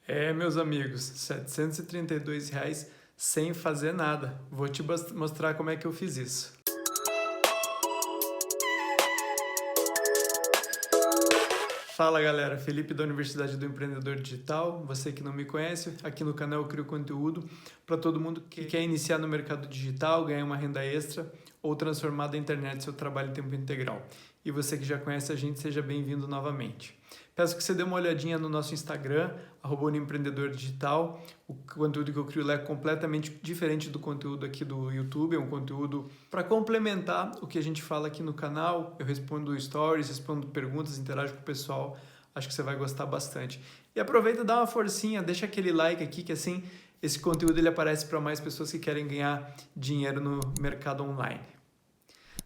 Meus amigos, R$ 732 sem fazer nada. Vou te mostrar como é que eu fiz isso. Fala galera, Felipe da Universidade do Empreendedor Digital. Você que não me conhece, aqui no canal eu crio conteúdo para todo mundo que quer iniciar no mercado digital, ganhar uma renda extra ou transformar da internet seu trabalho em tempo integral. E você que já conhece a gente, seja bem-vindo novamente. Peço que você dê uma olhadinha no nosso Instagram, @empreendedor digital. O conteúdo que eu crio lá é completamente diferente do conteúdo aqui do YouTube, é um conteúdo para complementar o que a gente fala aqui no canal. Eu respondo stories, respondo perguntas, interajo com o pessoal. Acho que você vai gostar bastante. E aproveita e dá uma forcinha, deixa aquele like aqui, que assim esse conteúdo ele aparece para mais pessoas que querem ganhar dinheiro no mercado online.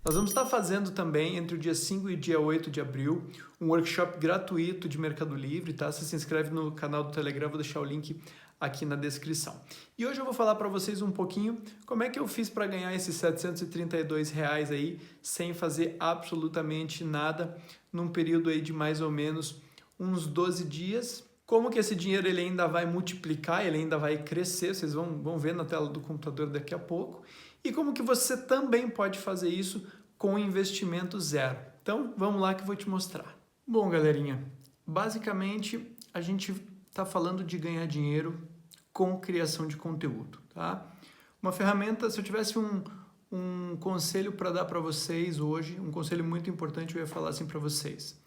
Nós vamos estar fazendo também, entre o dia 5 e o dia 8 de abril, um workshop gratuito de Mercado Livre, tá? Você se inscreve no canal do Telegram, vou deixar o link aqui na descrição. E hoje eu vou falar para vocês um pouquinho como é que eu fiz para ganhar esses R$ 732 aí, sem fazer absolutamente nada, num período aí de mais ou menos uns 12 dias. Como que esse dinheiro ele ainda vai multiplicar, ele ainda vai crescer, vocês vão ver na tela do computador daqui a pouco. E como que você também pode fazer isso com investimento zero. Então, vamos lá que eu vou te mostrar. Bom, galerinha, basicamente a gente está falando de ganhar dinheiro com criação de conteúdo, tá? Uma ferramenta, se eu tivesse um conselho para dar para vocês hoje, um conselho muito importante, eu ia falar assim para vocês.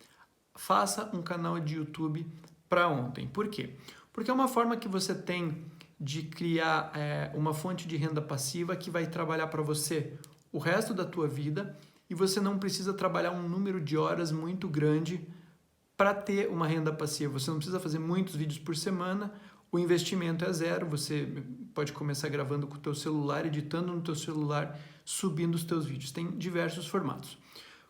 Faça um canal de YouTube para ontem. Por quê? Porque é uma forma que você tem de criar uma fonte de renda passiva que vai trabalhar para você o resto da tua vida e você não precisa trabalhar um número de horas muito grande para ter uma renda passiva. Você não precisa fazer muitos vídeos por semana, o investimento é zero, você pode começar gravando com o teu celular, editando no teu celular, subindo os teus vídeos. Tem diversos formatos.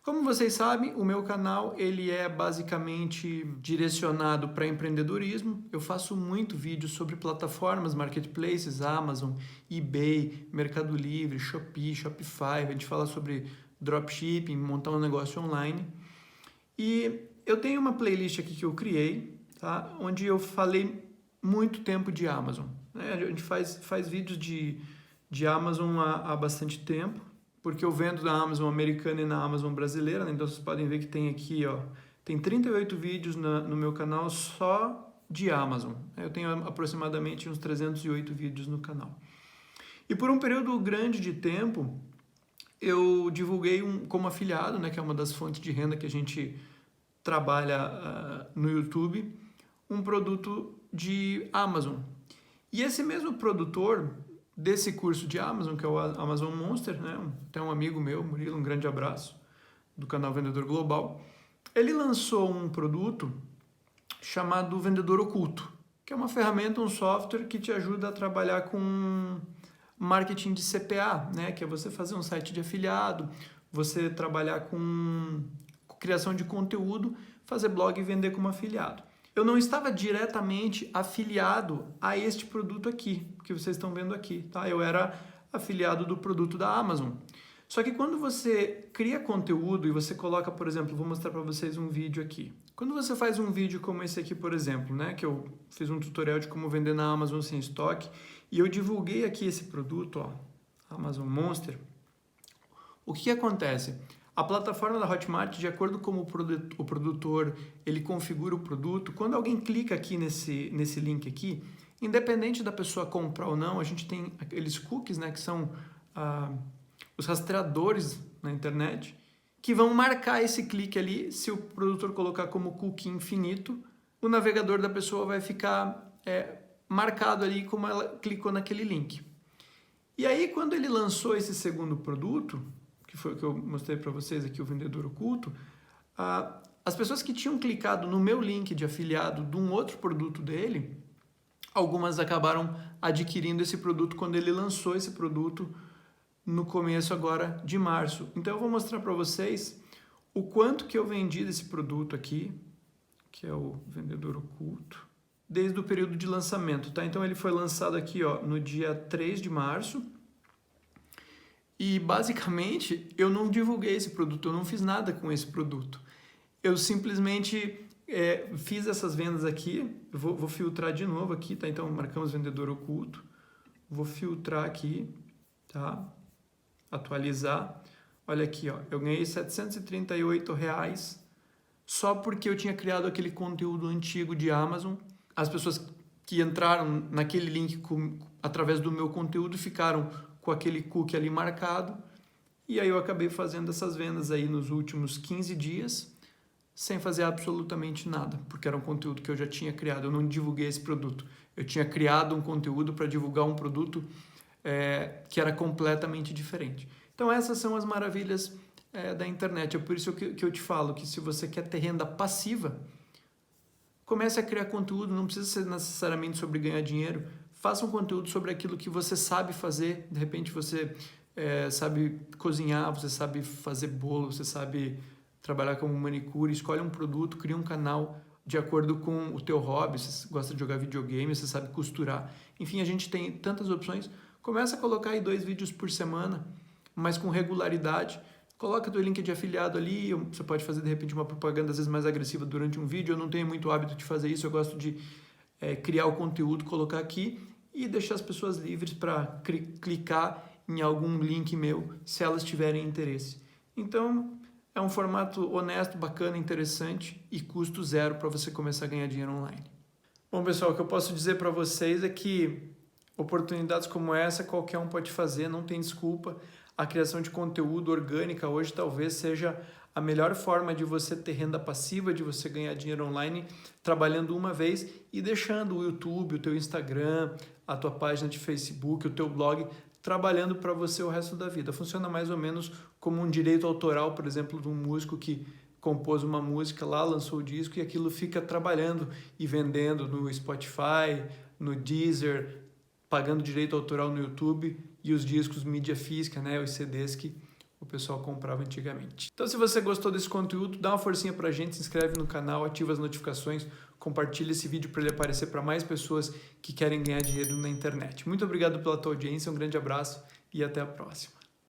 Como vocês sabem, o meu canal ele é basicamente direcionado para empreendedorismo. Eu faço muito vídeo sobre plataformas, marketplaces, Amazon, eBay, Mercado Livre, Shopee, Shopify. A gente fala sobre dropshipping, montar um negócio online. E eu tenho uma playlist aqui que eu criei, tá? Onde eu falei muito tempo de Amazon, né? A gente faz vídeos de Amazon há bastante tempo, porque eu vendo na Amazon americana e na Amazon brasileira, né? Então vocês podem ver que tem aqui, ó, tem 38 vídeos no meu canal só de Amazon. Eu tenho aproximadamente uns 308 vídeos no canal. E por um período grande de tempo, eu divulguei como afiliado, né, que é uma das fontes de renda que a gente trabalha no YouTube, um produto de Amazon. E esse mesmo produtor desse curso de Amazon, que é o Amazon Monster, né? Tem um amigo meu, Murilo, um grande abraço, do canal Vendedor Global. Ele lançou um produto chamado Vendedor Oculto, que é uma ferramenta, um software que te ajuda a trabalhar com marketing de CPA, né? Que é você fazer um site de afiliado, você trabalhar com criação de conteúdo, fazer blog e vender como afiliado. Eu não estava diretamente afiliado a este produto aqui, que vocês estão vendo aqui, tá? Eu era afiliado do produto da Amazon. Só que quando você cria conteúdo e você coloca, por exemplo, vou mostrar para vocês um vídeo aqui. Quando você faz um vídeo como esse aqui, por exemplo, né, que eu fiz um tutorial de como vender na Amazon sem estoque, e eu divulguei aqui esse produto, ó, Amazon Monster, o que acontece? A plataforma da Hotmart, de acordo com o produtor, ele configura o produto. Quando alguém clica aqui nesse link aqui, independente da pessoa comprar ou não, a gente tem aqueles cookies, né, que são os rastreadores na internet, que vão marcar esse clique ali. Se o produtor colocar como cookie infinito, o navegador da pessoa vai ficar marcado ali como ela clicou naquele link. E aí, quando ele lançou esse segundo produto, que foi o que eu mostrei para vocês aqui, o Vendedor Oculto, as pessoas que tinham clicado no meu link de afiliado de um outro produto dele, algumas acabaram adquirindo esse produto quando ele lançou esse produto no começo agora de março. Então eu vou mostrar para vocês o quanto que eu vendi desse produto aqui, que é o Vendedor Oculto, desde o período de lançamento, tá? Então ele foi lançado aqui, ó, no dia 3 de março, e basicamente eu não divulguei esse produto, eu não fiz nada com esse produto. Eu simplesmente fiz essas vendas aqui, vou filtrar de novo aqui, tá? Então, marcamos vendedor oculto, vou filtrar aqui, tá? Atualizar. Olha aqui, ó, eu ganhei R$ 738 só porque eu tinha criado aquele conteúdo antigo de Amazon. As pessoas que entraram naquele link através do meu conteúdo ficaram com aquele cookie ali marcado, e aí eu acabei fazendo essas vendas aí nos últimos 15 dias, sem fazer absolutamente nada, porque era um conteúdo que eu já tinha criado, eu não divulguei esse produto. Eu tinha criado um conteúdo para divulgar um produto que era completamente diferente. Então essas são as maravilhas da internet. É por isso que eu te falo que se você quer ter renda passiva, comece a criar conteúdo, não precisa ser necessariamente sobre ganhar dinheiro. Faça um conteúdo sobre aquilo que você sabe fazer. De repente você sabe cozinhar, você sabe fazer bolo, você sabe trabalhar como manicure. Escolhe um produto, cria um canal de acordo com o teu hobby. Você gosta de jogar videogame, você sabe costurar. Enfim, a gente tem tantas opções. Começa a colocar aí 2 vídeos por semana, mas com regularidade. Coloca teu link de afiliado ali, você pode fazer de repente uma propaganda às vezes mais agressiva durante um vídeo. Eu não tenho muito hábito de fazer isso, eu gosto de criar o conteúdo, colocar aqui e deixar as pessoas livres para clicar em algum link meu, se elas tiverem interesse. Então, é um formato honesto, bacana, interessante e custo zero para você começar a ganhar dinheiro online. Bom, pessoal, o que eu posso dizer para vocês é que oportunidades como essa qualquer um pode fazer, não tem desculpa. A criação de conteúdo orgânica hoje talvez seja a melhor forma de você ter renda passiva, de você ganhar dinheiro online, trabalhando uma vez e deixando o YouTube, o teu Instagram, a tua página de Facebook, o teu blog, trabalhando para você o resto da vida. Funciona mais ou menos como um direito autoral, por exemplo, de um músico que compôs uma música lá, lançou o disco e aquilo fica trabalhando e vendendo no Spotify, no Deezer, pagando direito autoral no YouTube e os discos mídia física, né, os CDs que o pessoal comprava antigamente. Então, se você gostou desse conteúdo, dá uma forcinha pra gente, se inscreve no canal, ativa as notificações, compartilha esse vídeo para ele aparecer para mais pessoas que querem ganhar dinheiro na internet. Muito obrigado pela tua audiência, um grande abraço e até a próxima.